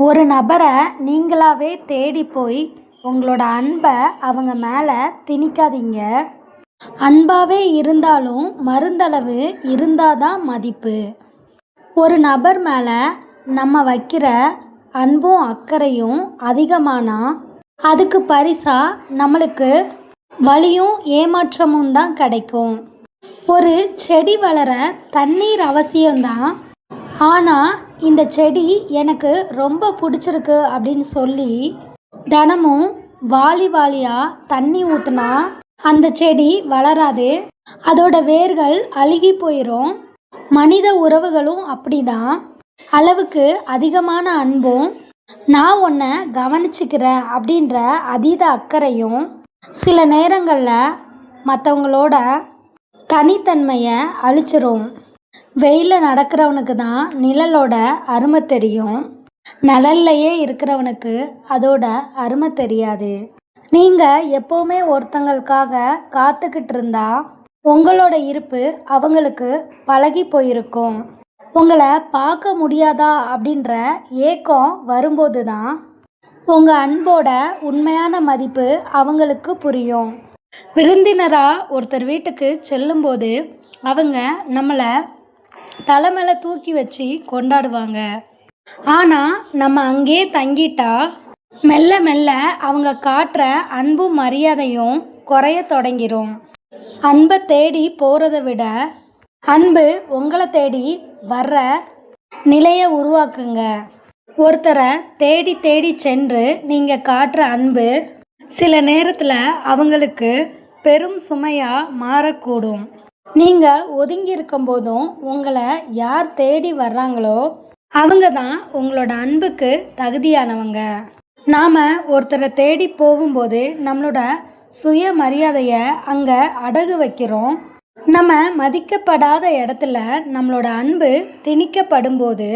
ஒரு நபரை நீங்களாவே தேடி போய் உங்களோட அன்பை அவங்க மேலே திணிக்காதீங்க. அன்பாவே இருந்தாலும் மருந்தளவு இருந்தாதான் மதிப்பு. ஒரு நபர் மேலே நம்ம வைக்கிற அன்பும் அக்கறையும் அதிகமானா அதுக்கு பரிசா நம்மளுக்கு வலியும் ஏமாற்றமும் தான் கிடைக்கும். ஒரு செடி வளர தண்ணீர் அவசியம்தான். ஆனால் இந்த செடி எனக்கு ரொம்ப பிடிச்சிருக்கு அப்படின்னு சொல்லி தினமும் வாளி வாளியாக தண்ணி ஊற்றுனா அந்த செடி வளராது, அதோட வேர்கள் அழுகி போயிடும். மனித உறவுகளும் அப்படிதான். அளவுக்கு அதிகமான அன்பும் நான் உன்னை கவனிச்சுக்கிறேன் அப்படின்ற அதீத அக்கறையும் சில நேரங்களில் மற்றவங்களோட தனித்தன்மையை அழிச்சிரும். வெயிலில் நடக்கிறவனுக்கு தான் நிழலோட அருமை தெரியும், நிழல்லையே இருக்கிறவனுக்கு அதோட அருமை தெரியாது. நீங்கள் எப்போவுமே ஒருத்தங்களுக்காக காத்துக்கிட்டு இருந்தா உங்களோட இருப்பு அவங்களுக்கு பழகி போயிருக்கும். உங்களை பார்க்க முடியாதா அப்படின்ற ஏக்கம் வரும்போது தான் உங்கள் அன்போட உண்மையான மதிப்பு அவங்களுக்கு புரியும். விருந்தினராக ஒருத்தர் வீட்டுக்கு செல்லும்போது அவங்க நம்மளை தலைமையில தூக்கி வச்சு கொண்டாடுவாங்க. ஆனால் நம்ம அங்கேயே தங்கிட்டா மெல்ல மெல்ல அவங்க காட்டுற அன்பும் மரியாதையும் குறைய தொடங்கிரும். அன்பை தேடி போகிறத விட அன்பு உங்களை தேடி வர்ற நிலையை உருவாக்குங்க. ஒருத்தரை தேடி தேடி சென்று நீங்கள் காட்டுற அன்பு சில நேரத்தில் அவங்களுக்கு பெரும் சுமையாக மாறக்கூடும். நீங்கள் ஒதுங்கி இருக்கும்போதும் உங்களை யார் தேடி வர்றாங்களோ அவங்க தான் உங்களோட அன்புக்கு தகுதியானவங்க. நாம் ஒருத்தரை தேடி போகும்போது நம்மளோட சுய மரியாதையை அங்கே அடகு வைக்கிறோம். நம்ம மதிக்கப்படாத இடத்துல நம்மளோட அன்பு திணிக்கப்படும்போது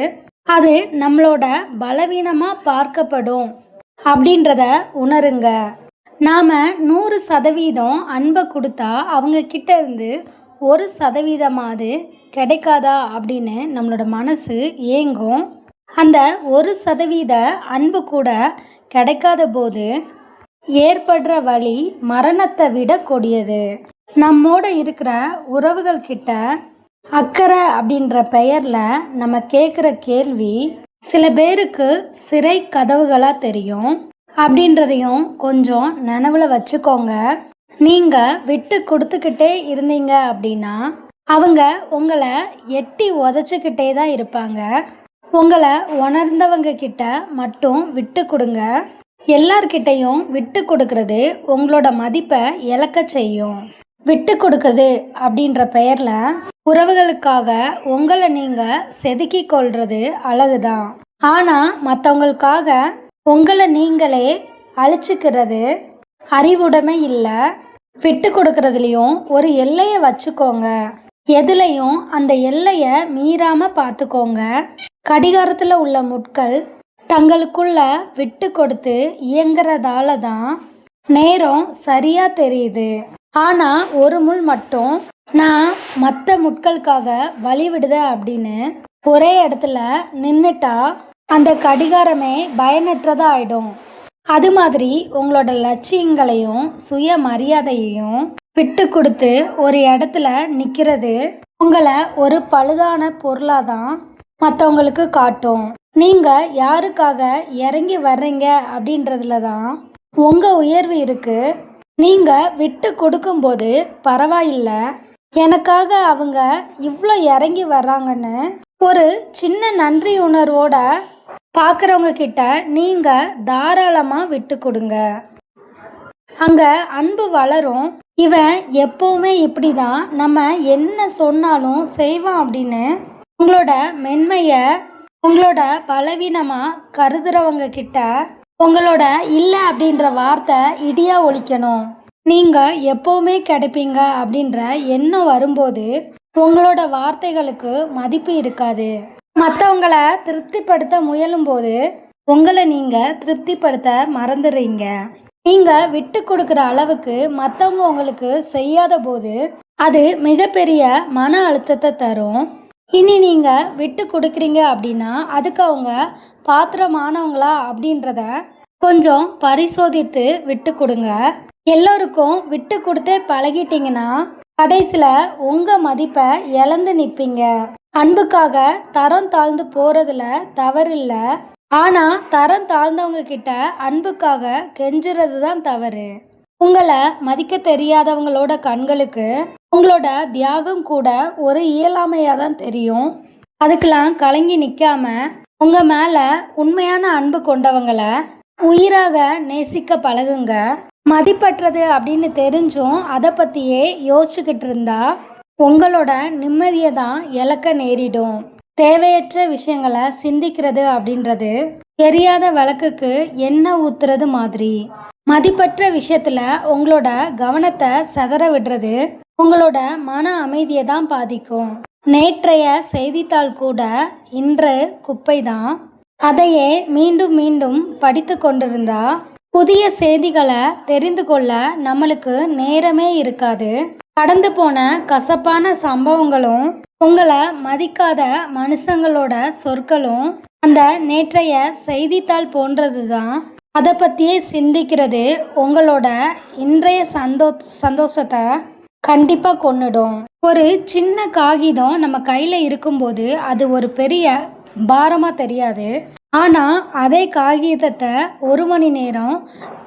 அது நம்மளோட பலவீனமாக பார்க்கப்படும் அப்படின்றத உணருங்க. நாம் 100% அன்பை கொடுத்தா அவங்க கிட்ட இருந்து 1% கிடைக்காதா அப்படின்னு நம்மளோட மனசு ஏங்கும். அந்த 1% அன்பு கூட கிடைக்காத போது ஏற்படுற வலி மரணத்தை விட கொடியது. நம்மோட இருக்கிற உறவுகள்கிட்ட அக்கறை அப்படின்ற பெயரில் நம்ம கேட்குற கேள்வி சில பேருக்கு சிறை கதவுகளாக தெரியும் அப்படின்றதையும் கொஞ்சம் நினைவில் வச்சுக்கோங்க. நீங்கள் விட்டு கொடுத்துக்கிட்டே இருந்தீங்க அப்படின்னா அவங்க உங்களை எட்டி உதச்சிக்கிட்டே தான் இருப்பாங்க. உங்களை உணர்ந்தவங்க கிட்ட மட்டும் விட்டு கொடுங்க. எல்லார்கிட்டையும் விட்டு கொடுக்கறது உங்களோட மதிப்பை இழக்க செய்யும். விட்டு கொடுக்குறது அப்படின்ற பெயரில் உறவுகளுக்காக உங்களை நீங்கள் செதுக்கி கொள்வது அழகுதான். ஆனால் மற்றவங்களுக்காக உங்களை நீங்களே அழிச்சிக்கிறது அறிவுடைமை இல்லை. விட்டு கொடுக்கறதுலையும் ஒரு எல்லையை வச்சுக்கோங்க. எதுலையும் அந்த எல்லையை மீறாமல் பார்த்துக்கோங்க. கடிகாரத்தில் உள்ள முட்கள் தங்களுக்குள்ள விட்டு கொடுத்து இயங்குறதால தான் நேரம் சரியாக தெரியுது. ஆனால் ஒரு முள் மட்டும் நான் மற்ற முட்களுக்காக வழி விடுதேன் அப்படின்னு ஒரே இடத்துல நின்றுட்டா அந்த கடிகாரமே பயனற்றதாக ஆயிடும். அது மாதிரி உங்களோட லட்சியங்களையும் சுய மரியாதையையும் விட்டு கொடுத்து ஒரு இடத்துல நிற்கிறது உங்களை ஒரு பழுதான பொருளாக தான் மற்றவங்களுக்கு காட்டும். நீங்கள் யாருக்காக இறங்கி வர்றீங்க அப்படின்றதுல தான் உங்கள் உயர்வு இருக்குது. நீங்கள் விட்டு கொடுக்கும்போது பரவாயில்ல, எனக்காக அவங்க இவ்வளோ இறங்கி வர்றாங்கன்னு ஒரு சின்ன நன்றி உணர்வோட பார்க்குறவங்க கிட்ட நீங்கள் தாராளமாக விட்டு கொடுங்க. அங்கே அன்பு வளரும். இவன் எப்போவுமே இப்படி தான், நம்ம என்ன சொன்னாலும் செய்வான் அப்படின்னு உங்களோட மென்மையை உங்களோட பலவீனமாக கருதுறவங்க கிட்ட உங்களோட இல்லை அப்படின்ற வார்த்தை இடியாக ஒலிக்கணும். நீங்கள் எப்போவுமே கிடைப்பீங்க அப்படின்ற எண்ணம் வரும்போது உங்களோட வார்த்தைகளுக்கு மதிப்பு இருக்காது. மற்றவங்களை திருப்திப்படுத்த முயலும்போது உங்களை நீங்கள் திருப்திப்படுத்த மறந்துடுறீங்க. நீங்கள் விட்டு கொடுக்குற அளவுக்கு மற்றவங்க உங்களுக்கு செய்யாத போது அது மிகப்பெரிய மன அழுத்தத்தை தரும். இனி நீங்கள் விட்டு கொடுக்குறீங்க அப்படின்னா அதுக்கு அவங்க பாத்திரமானவங்களா அப்படின்றத கொஞ்சம் பரிசோதித்து விட்டு கொடுங்க. எல்லோருக்கும் விட்டு கொடுத்தே பழகிட்டீங்கன்னா கடைசியில் உங்கள் மதிப்பை இழந்து நிற்பீங்க. அன்புக்காக தரம் தாழ்ந்து போகிறதுல தவறில்லை, ஆனால் தரம் தாழ்ந்தவங்க கிட்ட அன்புக்காக கெஞ்சுறது தான் தவறு. உங்களை மதிக்க தெரியாதவங்களோட கண்களுக்கு உங்களோட தியாகம் கூட ஒரு இயலாமையாக தான் தெரியும். அதுக்கெல்லாம் கலங்கி நிற்காம உங்கள் மேலே உண்மையான அன்பு கொண்டவங்களை உயிராக நேசிக்க பழகுங்க. மதிப்பற்றது அப்படின்னு தெரிஞ்சும் அதை பற்றியே யோசிச்சுக்கிட்டு இருந்தா உங்களோட நிம்மதியை தான் இழக்க நேரிடும். தேவையற்ற விஷயங்களை சிந்திக்கிறது அப்படின்றது தெரியாத விளக்குக்கு எண்ணெய் ஊத்துறது மாதிரி. மதிப்பற்ற விஷயத்தில் உங்களோட கவனத்தை சிதற விடுறது உங்களோட மன அமைதியை தான் பாதிக்கும். நேற்றைய செய்தித்தாள் கூட இன்று குப்பை தான். அதையே மீண்டும் மீண்டும் படித்து கொண்டிருந்தா புதிய செய்திகளை தெரிந்து கொள்ள நம்மளுக்கு நேரமே இருக்காது. கடந்து போன கசப்பான சம்பவங்களும் உங்களை மதிக்காத மனுஷங்களோட சொற்களும் அந்த நேற்றைய செய்தித்தாள் போன்றது தான். அதை பற்றியே சிந்திக்கிறது உங்களோட இன்றைய சந்தோஷத்தை கண்டிப்பாக கொன்னுடும். ஒரு சின்ன காகிதம் நம்ம கையில் இருக்கும்போது அது ஒரு பெரிய பாரமாக தெரியாது. ஆனால் அதே காகிதத்தை 1 மணி நேரம்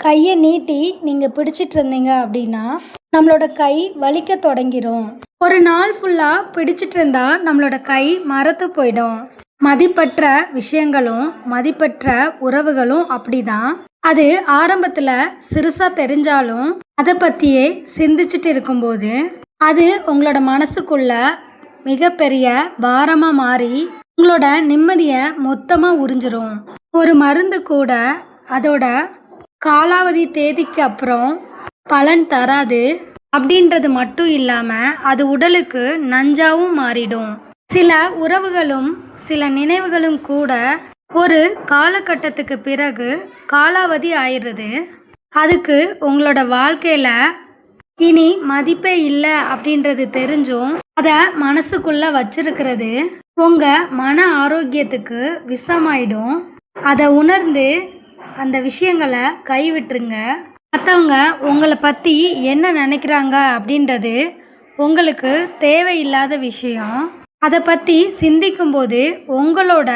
கையை நீட்டி நீங்கள் பிடிச்சிட்டு இருந்தீங்க அப்படின்னா நம்மளோட கை வலிக்க தொடங்கிடும். ஒரு நாள் ஃபுல்லாக பிடிச்சிட்டு இருந்தா நம்மளோட கை மரத்து போயிடும். மதிப்பற்ற விஷயங்களும் மதிப்பற்ற உறவுகளும் அப்படிதான். அது ஆரம்பத்தில் சிறுசாக தெரிஞ்சாலும் அதை பற்றியே சிந்திச்சுட்டு இருக்கும்போது அது உங்களோட மனசுக்குள்ள மிகப்பெரிய பாரமாக மாறி உங்களோட நிம்மதியை மொத்தமாக உறிஞ்சிரும். ஒரு மருந்து கூட அதோட காலாவதி தேதிக்கு அப்புறம் பலன் தராது அப்படின்றது மட்டும் இல்லாமல் அது உடலுக்கு நஞ்சாவும் மாறிடும். சில உறவுகளும் சில நினைவுகளும் கூட ஒரு காலகட்டத்துக்கு பிறகு காலாவதி ஆயிடுறது. அதுக்கு உங்களோட வாழ்க்கையில் இனி மதிப்பே இல்லை அப்படின்றது தெரிஞ்சும் அதை மனசுக்குள்ளே வச்சிருக்கிறது உங்கள் மன ஆரோக்கியத்துக்கு விஷமாயிடும். அதை உணர்ந்து அந்த விஷயங்களை கைவிட்டுருங்க. மற்றவங்க உங்களை பற்றி என்ன நினைக்கிறாங்க அப்படின்றது உங்களுக்கு தேவையில்லாத விஷயம். அதை பற்றி சிந்திக்கும்போது உங்களோட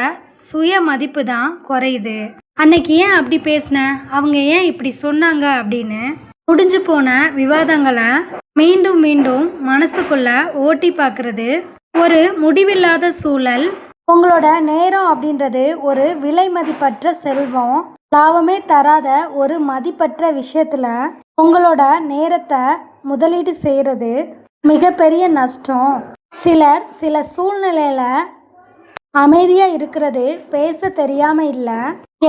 சுய மதிப்பு தான் குறையுது. அன்னைக்கு ஏன் அப்படி பேசினேன், அவங்க ஏன் இப்படி சொன்னாங்க அப்படின்னு முடிஞ்சு போன விவாதங்களை மீண்டும் மீண்டும் மனசுக்குள்ள ஓட்டி பார்க்கறது ஒரு முடிவில்லாத சூழல். உங்களோட நேரம் அப்படின்றது ஒரு விலை மதிப்பற்ற செல்வம். லாபமே தராத ஒரு மதிப்பற்ற விஷயத்தில் உங்களோட நேரத்தை முதலீடு செய்கிறது மிகப்பெரிய நஷ்டம். சிலர் சில சூழ்நிலையில் அமைதியாக இருக்கிறது பேச தெரியாமல் இல்லை,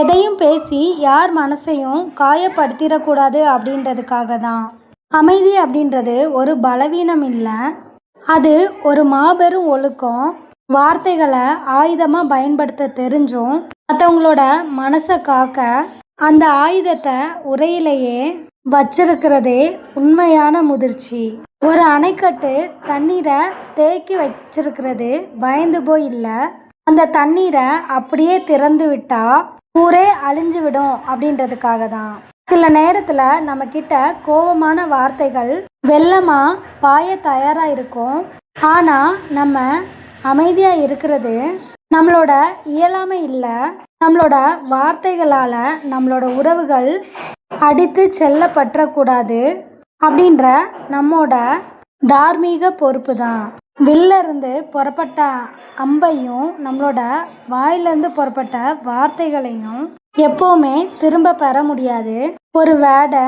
எதையும் பேசி யார் மனசையும் காயப்படுத்திடக்கூடாது அப்படின்றதுக்காக தான். அமைதி அப்படின்றது ஒரு பலவீனம் இல்லை, அது ஒரு மாபெரும் ஒழுக்கம். வார்த்தைகளை ஆயுதமாக பயன்படுத்த தெரிஞ்சும் மற்றவங்களோட மனசை காக்க அந்த ஆயுதத்தை உரையிலேயே வச்சிருக்கிறதே உண்மையான முதிர்ச்சி. ஒரு அணைக்கட்டு தண்ணீரை தேக்கி வச்சிருக்கிறது பயந்து போய் இல்லை, அந்த தண்ணீரை அப்படியே திறந்து விட்டா ஊரே அழிஞ்சு விடும் அப்படின்றதுக்காக தான். சில நேரத்தில் நம்மக்கிட்ட கோபமான வார்த்தைகள் வெள்ளமாக பாய தயாராக இருக்கும். ஆனால் நம்ம அமைதியாக இருக்கிறது நம்மளோட இயலாமை இல்லை, நம்மளோட வார்த்தைகளால் நம்மளோட உறவுகள் அடித்து செல்லப்பற்றக்கூடாது அப்படின்ற நம்மோட தார்மீக பொறுப்பு தான். வில்லிருந்து புறப்பட்ட அம்பையும் நம்மளோட வாயிலிருந்து புறப்பட்ட வார்த்தைகளையும் எப்போவுமே திரும்ப பெற முடியாது. ஒரு வேடை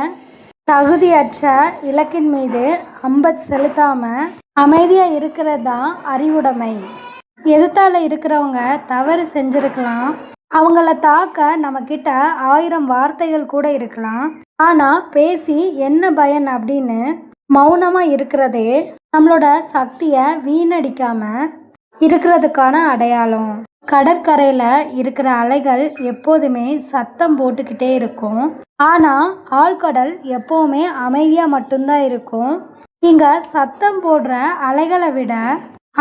தகுதியற்ற இலக்கின் மீது அம்பை செலுத்தாமல் அமைதியாக இருக்கிறது தான் அறிவுடைமை. எதிர்த்தால இருக்கிறவங்க தவறு செஞ்சுருக்கலாம், அவங்கள தாக்க நம்மக்கிட்ட 1000 வார்த்தைகள் கூட இருக்கலாம். ஆனால் பேசி என்ன பயன் அப்படின்னு மௌனமாக இருக்கிறதே நம்மளோட சக்தியை வீணடிக்காமல் இருக்கிறதுக்கான அடையாளம். கடற்கரையில் இருக்கிற அலைகள் எப்போதுமே சத்தம் போட்டுக்கிட்டே இருக்கும், ஆனால் ஆழ்கடல் எப்போவுமே அமைதியாக மட்டும்தான் இருக்கும். இங்கே சத்தம் போடுற அலைகளை விட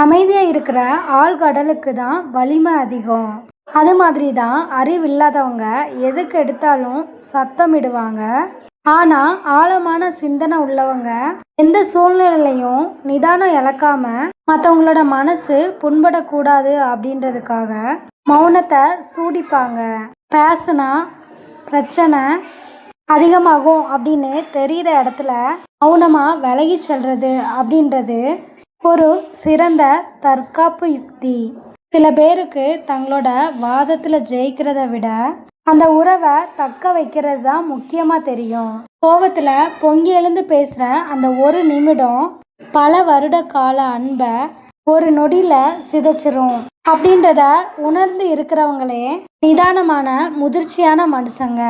அமைதியாக இருக்கிற ஆழ்கடலுக்கு தான் வலிமை அதிகம். அது மாதிரி தான் அறிவில்லாதவங்க எதுக்கு எடுத்தாலும் சத்தமிடுவாங்க. ஆனால் ஆழமான சிந்தனை உள்ளவங்க எந்த சூழ்நிலையிலையும் நிதானம் இழக்காம மற்றவங்களோட மனசு புண்படக்கூடாது அப்படின்றதுக்காக மௌனத்தை சூடிப்பாங்க. பேசுனா பிரச்சனை அதிகமாகும் அப்படின்னு தெரிகிற இடத்துல மௌனமாக விலகி செல்றது அப்படின்றது ஒரு சிறந்த தற்காப்பு யுக்தி. சில பேருக்கு தங்களோட வாதத்தில் ஜெயிக்கிறத விட அந்த உறவை தக்க வைக்கிறது தான் முக்கியமாக தெரியும். கோபத்தில் பொங்கி எழுந்து பேசுகிற அந்த ஒரு நிமிடம் பல வருட கால அன்பை ஒரு நொடியில் சிதைச்சிரும் அப்படின்றத உணர்ந்து இருக்கிறவங்களே நிதானமான முதிர்ச்சியான மனுஷங்க.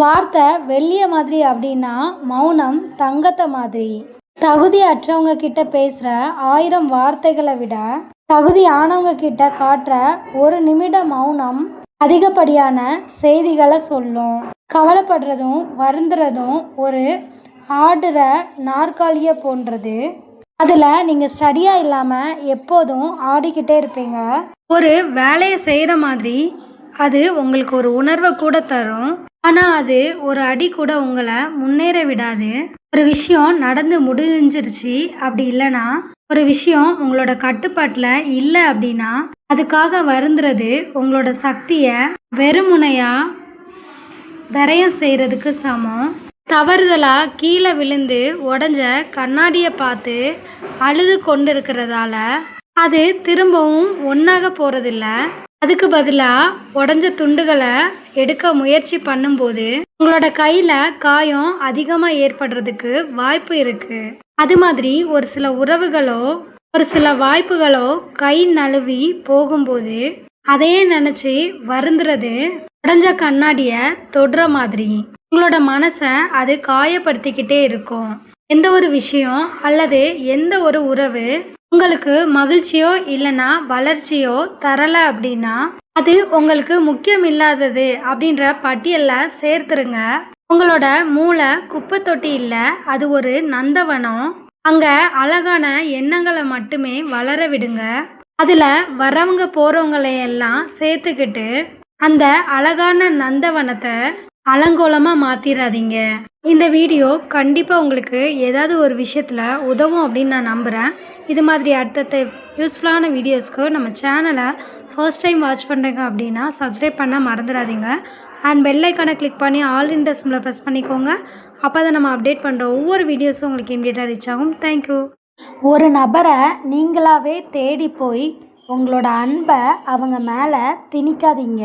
வார்த்தை வெள்ளிய மாதிரி அப்படின்னா மௌனம் தங்கத்தை மாதிரி. தகுதி அற்றவங்க கிட்ட பேசுகிற 1000 வார்த்தைகளை விட தகுதி ஆனவங்க கிட்ட காட்டுற ஒரு நிமிட மௌனம் அதிகப்படியான செய்திகளை சொல்லும். கவலைப்படுறதும் வருந்துறதும் ஒரு ஆடுற நாற்காலியை போன்றது. அதில் நீங்கள் ஸ்டடியாக இல்லாமல் எப்போதும் ஆடிக்கிட்டே இருப்பீங்க. ஒரு வேலையை செய்கிற மாதிரி அது உங்களுக்கு ஒரு உணர்வை கூட தரும். ஆனால் அது ஒரு அடி கூட உங்களை முன்னேற விடாது. ஒரு விஷயம் நடந்து முடிஞ்சிருச்சு அப்படி இல்லைன்னா ஒரு விஷயம் உங்களோட கட்டுப்பாட்டில் இல்லை அப்படின்னா அதுக்காக வருந்துறது உங்களோட சக்தியை வெறுமுனையாக விரயம் செய்கிறதுக்கு சமம். தவறுதலாக கீழே விழுந்து உடஞ்ச கண்ணாடியை பார்த்து அழுது கொண்டு இருக்கிறதால அது திரும்பவும் ஒன்றாக போகிறதில்ல. அதுக்கு பதிலாக உடஞ்ச துண்டுகளை எடுக்க முயற்சி பண்ணும்போது உங்களோட கையில் காயம் அதிகமாக ஏற்படுறதுக்கு வாய்ப்பு இருக்குது. அது மாதிரி ஒரு சில உறவுகளோ ஒரு சில வாய்ப்புகளோ கை நழுவி போகும்போது அதையே நினச்சி வருந்துறது உடஞ்ச கண்ணாடியை தொடுற மாதிரி உங்களோட மனசை அது காயப்படுத்திக்கிட்டே இருக்கும். எந்த ஒரு விஷயம் அல்லது எந்த ஒரு உறவு உங்களுக்கு மகிழ்ச்சியோ இல்லைன்னா வளர்ச்சியோ தரலை அப்படின்னா அது உங்களுக்கு முக்கியம் இல்லாதது அப்படின்ற பட்டியலில் சேர்த்துருங்க. உங்களோட மூளை குப்பை தொட்டி இல்லை, அது ஒரு நந்தவனம். அங்கே அழகான எண்ணங்களை மட்டுமே வளர விடுங்க. அதில் வரவங்க போகிறவங்களையெல்லாம் சேர்த்துக்கிட்டு அந்த அழகான நந்தவனத்தை அலங்கோலமாக மாற்றிடாதீங்க. இந்த வீடியோ கண்டிப்பாக உங்களுக்கு ஏதாவது ஒரு விஷயத்தில் உதவும் அப்படின்னு நான் நம்புகிறேன். இது மாதிரி அடுத்தடுத்த யூஸ்ஃபுல்லான வீடியோஸ்க்கு நம்ம சேனலை ஃபர்ஸ்ட் டைம் வாட்ச் பண்ணுறீங்க அப்படின்னா சப்ஸ்கிரைப் பண்ண மறந்துடாதீங்க. அண்ட் பெல் ஐக்கானை கிளிக் பண்ணி ஆல் இன் டெஸ்மில் ப்ரெஸ் பண்ணிக்கோங்க. அப்போ தான் நம்ம அப்டேட் பண்ணுற ஒவ்வொரு வீடியோஸும் உங்களுக்கு இமீடியட்டாக ரீச் ஆகும். தேங்க்யூ. ஒரு நபரை நீங்களாகவே தேடி போய் உங்களோட அன்பை அவங்க மேலே திணிக்காதீங்க.